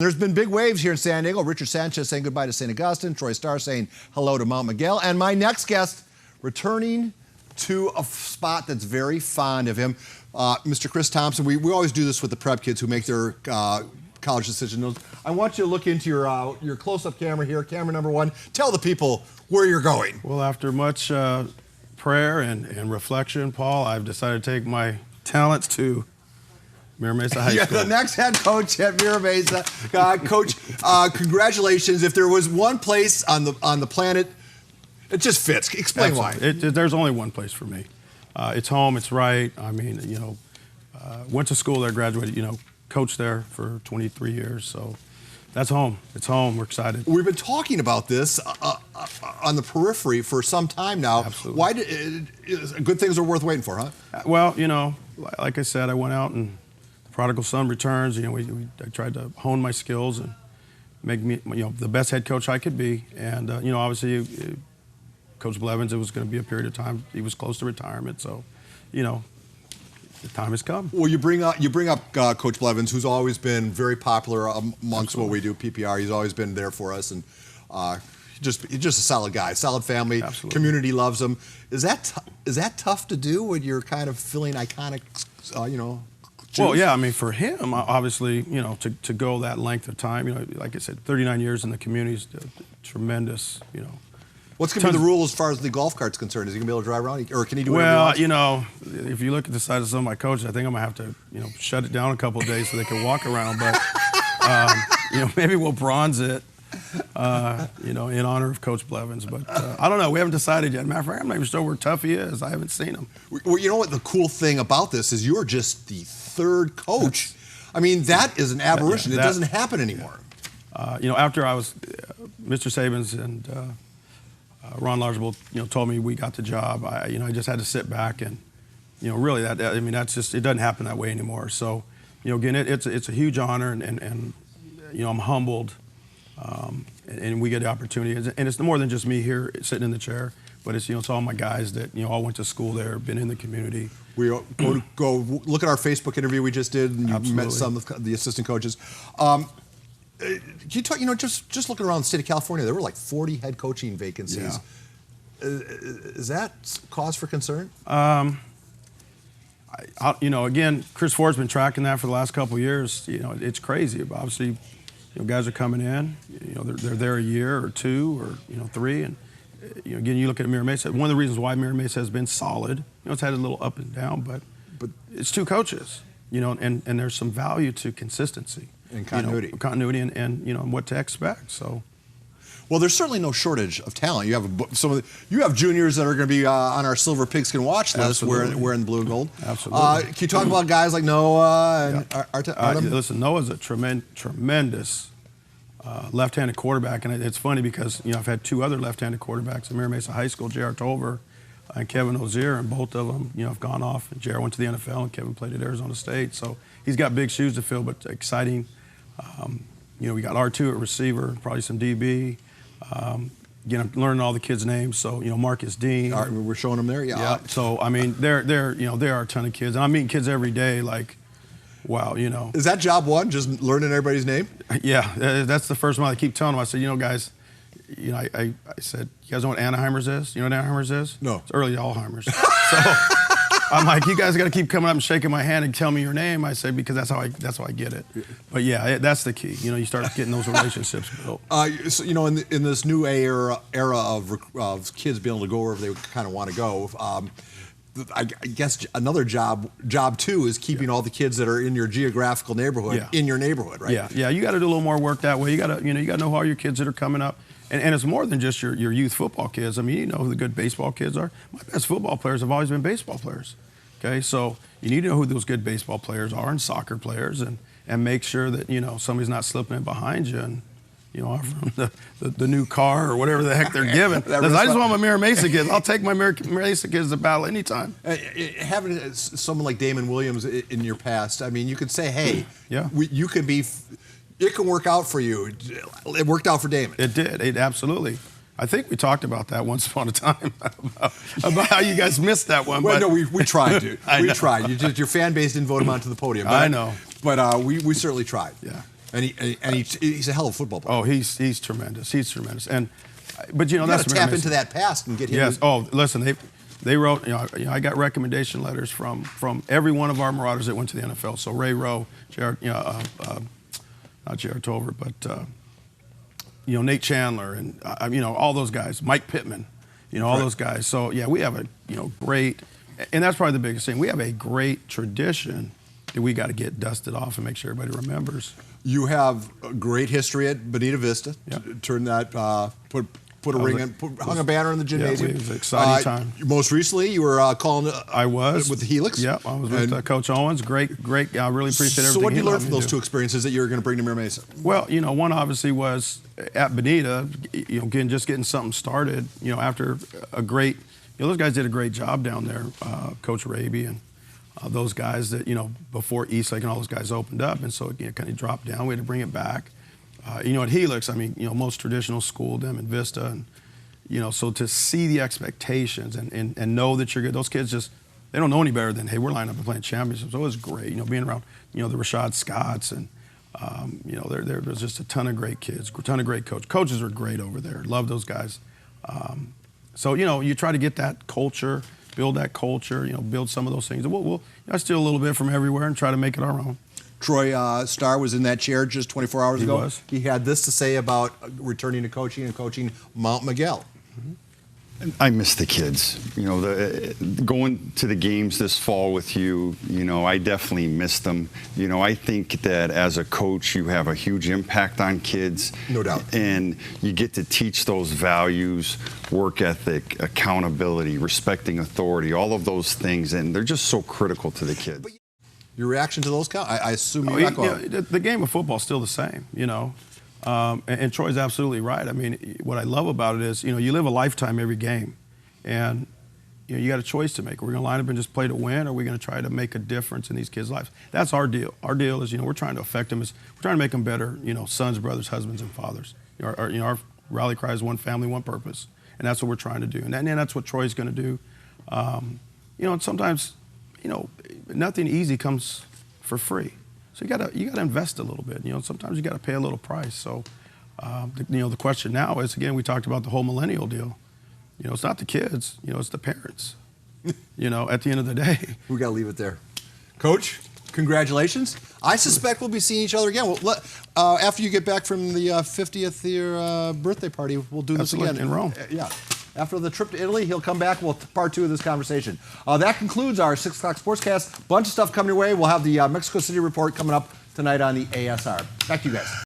There's been big waves here in San Diego. Richard Sanchez saying goodbye to St. Augustine. Troy Starr saying hello to Mount Miguel. And my next guest returning to a spot that's very fond of him, Mr. Chris Thompson. We always do this with the prep kids who make their college decisions. I want you to look into your close-up camera here, camera number one. Tell the people where you're going. Well, after much prayer and reflection, Paul, I've decided to take my talents to Mira Mesa High School. Yeah, the next head coach at Mira Mesa. Coach, congratulations. If there was one place on the planet, it just fits. Explain why. There's only one place for me. It's home. It's right. I mean, went to school there, graduated, coached there for 23 years. So that's home. It's home. We're excited. We've been talking about this on the periphery for some time now. Absolutely. Why good things are worth waiting for, huh? Well, like I said, I went out and prodigal son returns. I tried to hone my skills and make me, the best head coach I could be. And obviously, Coach Blevins, it was going to be a period of time. He was close to retirement, so, the time has come. Well, you bring up Coach Blevins, who's always been very popular amongst what we do, PPR. He's always been there for us, and he's just a solid guy, solid family. Absolutely. Community loves him. Is that tough to do when you're kind of filling iconic, Well, yeah, I mean, for him, obviously, to go that length of time, like I said, 39 years in the community is tremendous, What's going to be the rule as far as the golf cart's concerned? Is he going to be able to drive around, or can he do whatever he wants? If you look at the size of some of my coaches, I think I'm going to have to, shut it down a couple of days so they can walk around. But, maybe we'll bronze it, in honor of Coach Blevins. But I don't know. We haven't decided yet. Matter of fact, I'm not even sure where tough he is. I haven't seen him. Well, you know what? The cool thing about this is you're just the third coach. I mean, that is an aberration. It doesn't happen anymore. After I was, Mr. Sabins and Ron Largeable, told me we got the job. I just had to sit back and, really that's just, it doesn't happen that way anymore. So, again, it's a huge honor and I'm humbled, and we get the opportunity. And it's more than just me here sitting in the chair, but it's all my guys that all went to school there, been in the community. We go look at our Facebook interview we just did, and you met some of the assistant coaches. Can you talk? Just looking around the state of California, there were like 40 head coaching vacancies. Yeah. Is that cause for concern? Again, Chris Ford's been tracking that for the last couple of years. It's crazy. Obviously, guys are coming in. They're there a year or two or 3, and again, you look at Mira Mesa. One of the reasons why Mira Mesa has been solid, it's had a little up and down, but it's 2 coaches. And there's some value to consistency. And continuity. Continuity and what to expect. So, well, there's certainly no shortage of talent. You have juniors that are going to be on our Silver Pigskin watch list wearing blue and gold. Absolutely. Can you talk about guys like Noah and Artem? Listen, Noah's a tremendous left-handed quarterback, and it's funny because I've had 2 other left-handed quarterbacks at Mira Mesa High School, J.R. Tolver and Kevin Ozier, and both of them have gone off. And J.R. went to the NFL, and Kevin played at Arizona State. So he's got big shoes to fill, but exciting. We got R2 at receiver, probably some DB. Again, I'm learning all the kids' names. So, Marcus Dean. All right, we're showing them there, yeah. So, I mean, there are a ton of kids. And I'm meeting kids every day, like, wow, Is that job one, just learning everybody's name? Yeah, that's the first one. I keep telling them. I said, guys, I said, you guys know what Alzheimer's is? You know what Alzheimer's is? No. It's early Alzheimer's. So I'm like, you guys got to keep coming up and shaking my hand and tell me your name. I said, because that's how I get it. But yeah, that's the key. You start getting those relationships built. So in this new era of kids being able to go wherever they kind of want to go. I guess another job 2 is keeping all the kids that are in your geographical neighborhood in your neighborhood, right? Yeah. You got to do a little more work that way. You got to know who all your kids that are coming up. And it's more than just your youth football kids. I mean, you know who the good baseball kids are. My best football players have always been baseball players. Okay, so you need to know who those good baseball players are and soccer players, and make sure that somebody's not slipping in behind you and offering the new car or whatever the heck they're giving. I just want my Mira Mesa kids. I'll take my Mira Mesa kids to battle anytime. Having someone like Damon Williams in your past, I mean, you could say, hey, yeah, you could be. It can work out for you. It worked out for Damon. It did. It absolutely. I think we talked about that once upon a time about how you guys missed that one. Well, no, we tried, dude. We tried. Your fan base didn't vote him onto the podium. I know. But we certainly tried. Yeah. And he's a hell of a football player. Oh, he's tremendous. He's tremendous. But You that's got to tap into that past and get him. Yes. Oh, listen, they wrote. I got recommendation letters from every one of our Marauders that went to the NFL. So Ray Rowe, Jared, not Jared Tover, but Nate Chandler, and all those guys. Mike Pittman, all those guys. So yeah, we have a great, and that's probably the biggest thing. We have a great tradition that we got to get dusted off and make sure everybody remembers. You have a great history at Bonita Vista. Yep. Turn that, put a ring in, hung a banner in the gymnasium. Yeah, it was an exciting time. Most recently, you were calling. I was with the Helix. Yep, I was with Coach Owens. Great. I really appreciate everything. So, what did you learn from those two experiences that you were going to bring to Mira Mesa? Well, one obviously was at Bonita, getting something started. After a great, those guys did a great job down there, Coach Raby and those guys that before Eastlake and all those guys opened up, and so it kind of dropped down. We had to bring it back. At Helix, most traditional school, them in Vista, and so to see the expectations and know that you're good. Those kids they don't know any better than, hey, we're lining up and playing championships. So it was great, being around the Rashad Scotts and there was just a ton of great kids, a ton of great coaches are great over there. Love those guys. So you try to get that culture, build that culture, build some of those things. We'll steal a little bit from everywhere and try to make it our own. Troy Starr was in that chair just 24 hours ago. He was. He had this to say about returning to coaching and coaching Mount Miguel. I miss the kids. Going to the games this fall with you, I definitely miss them. I think that as a coach, you have a huge impact on kids. No doubt. And you get to teach those values, work ethic, accountability, respecting authority, all of those things, and they're just so critical to the kids. Your reaction to those comments? I assume you echo. The game of football is still the same, and Troy's absolutely right. What I love about it is, you live a lifetime every game, and you got a choice to make. Are we going to line up and just play to win, or are we going to try to make a difference in these kids' lives? That's our deal. Our deal is, we're trying to affect them. We're trying to make them better, sons, brothers, husbands, and fathers. Our rally cry is one family, one purpose, and that's what we're trying to do. And that's what Troy's going to do. And sometimes, nothing easy comes for free. So you gotta invest a little bit. Sometimes you gotta pay a little price. So, the question now is, again, we talked about the whole millennial deal. It's not the kids. It's the parents. At the end of the day, we gotta leave it there. Coach, congratulations. I suspect we'll be seeing each other again. After you get back from the 50th year birthday party, we'll do this again in Rome. Yeah. After the trip to Italy, he'll come back. We'll part two of this conversation. That concludes our 6 o'clock sportscast. Bunch of stuff coming your way. We'll have the Mexico City report coming up tonight on the ASR. Back to you guys.